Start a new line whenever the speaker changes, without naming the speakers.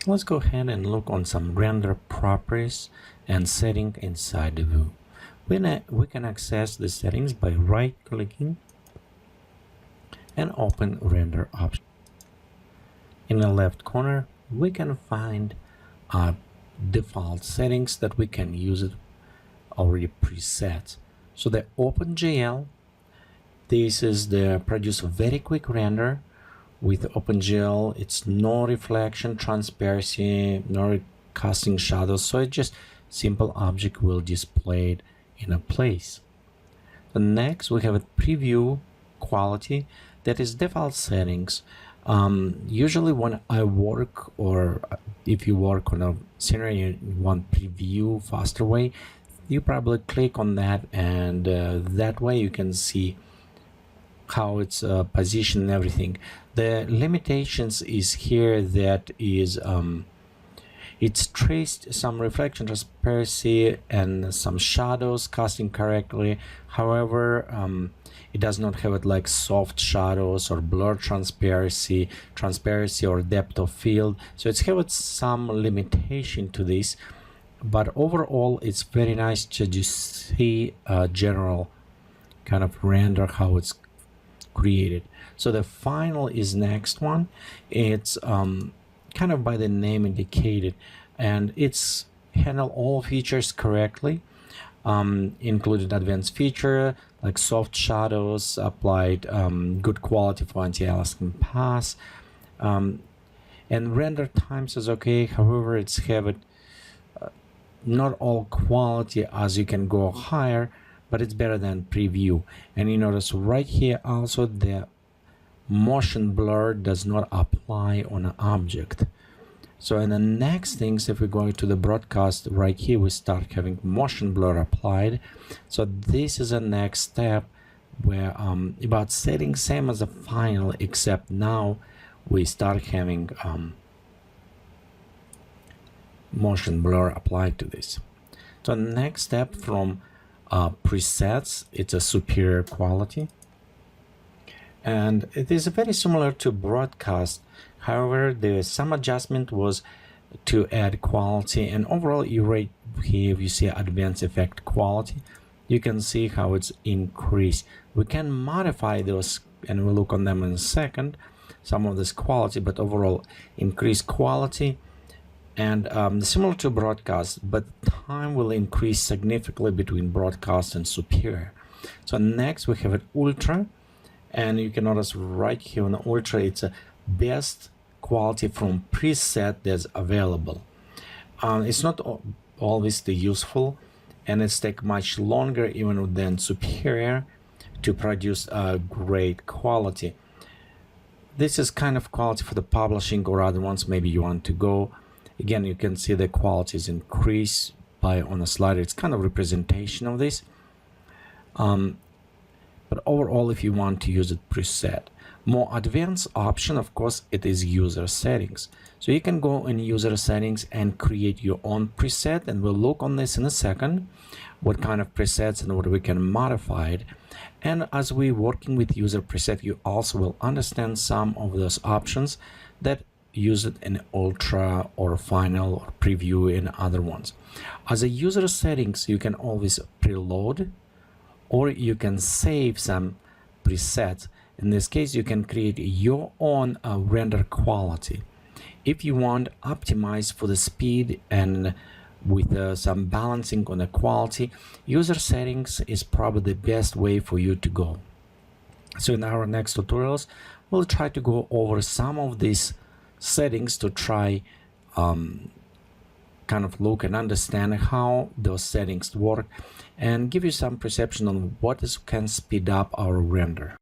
So let's go ahead and look on some render properties and setting inside the view. We can access the settings by right-clicking and open render option. In the left corner, we can find default settings that we can use it already preset. So the OpenGL, this is the produce very quick render. With OpenGL, it's no reflection, transparency, no casting shadows, so it just simple object will display it in a place. The next we have a preview quality, that is default settings. Usually when I work, or if you work on a scenery you want preview faster way, you probably click on that, and that way you can see how it's positioned and everything. The limitations is here, that is it's traced some reflection, transparency, and some shadows casting correctly. However, it does not have it like soft shadows or blur transparency or depth of field. So it's have some limitation to this, but overall it's very nice to just see a general kind of render how it's created. So the final is next one. It's kind of by the name indicated, and it's handle all features correctly, included advanced feature like soft shadows, applied good quality for anti-aliasing pass, and render times is okay. However, it's have it not all quality, as you can go higher, but it's better than preview. And you notice right here also the motion blur does not apply on an object. So in the next things, if we go to the broadcast, right here we start having motion blur applied. So this is the next step, where about setting same as the final, except now we start having motion blur applied to this. So next step from presets, it's a superior quality, and it is very similar to broadcast. However, the some adjustment was to add quality, and overall you rate here, if you see advanced effect quality, you can see how it's increased. We can modify those, and we'll look on them in a second, some of this quality, but overall increased quality. And similar to broadcast, but time will increase significantly between broadcast and superior. So next we have an ultra, and you can notice right here on the ultra, it's a best quality from preset that's available. It's not always the useful, and it's take much longer even than superior to produce a great quality. This is kind of quality for the publishing or other ones maybe you want to go. Again, you can see the quality is increased by on a slider. It's kind of representation of this. But overall, if you want to use it preset, more advanced option, of course, it is user settings. So you can go in user settings and create your own preset, and we'll look on this in a second, what kind of presets and what we can modify it. And as we're working with user preset, you also will understand some of those options that use it in ultra or final or preview in other ones. As a user settings, you can always preload, or you can save some presets. In this case, you can create your own render quality. If you want optimize for the speed and with some balancing on the quality, user settings is probably the best way for you to go. So in our next tutorials, we'll try to go over some of these settings to try kind of look and understand how those settings work, and give you some perception on what can speed up our render.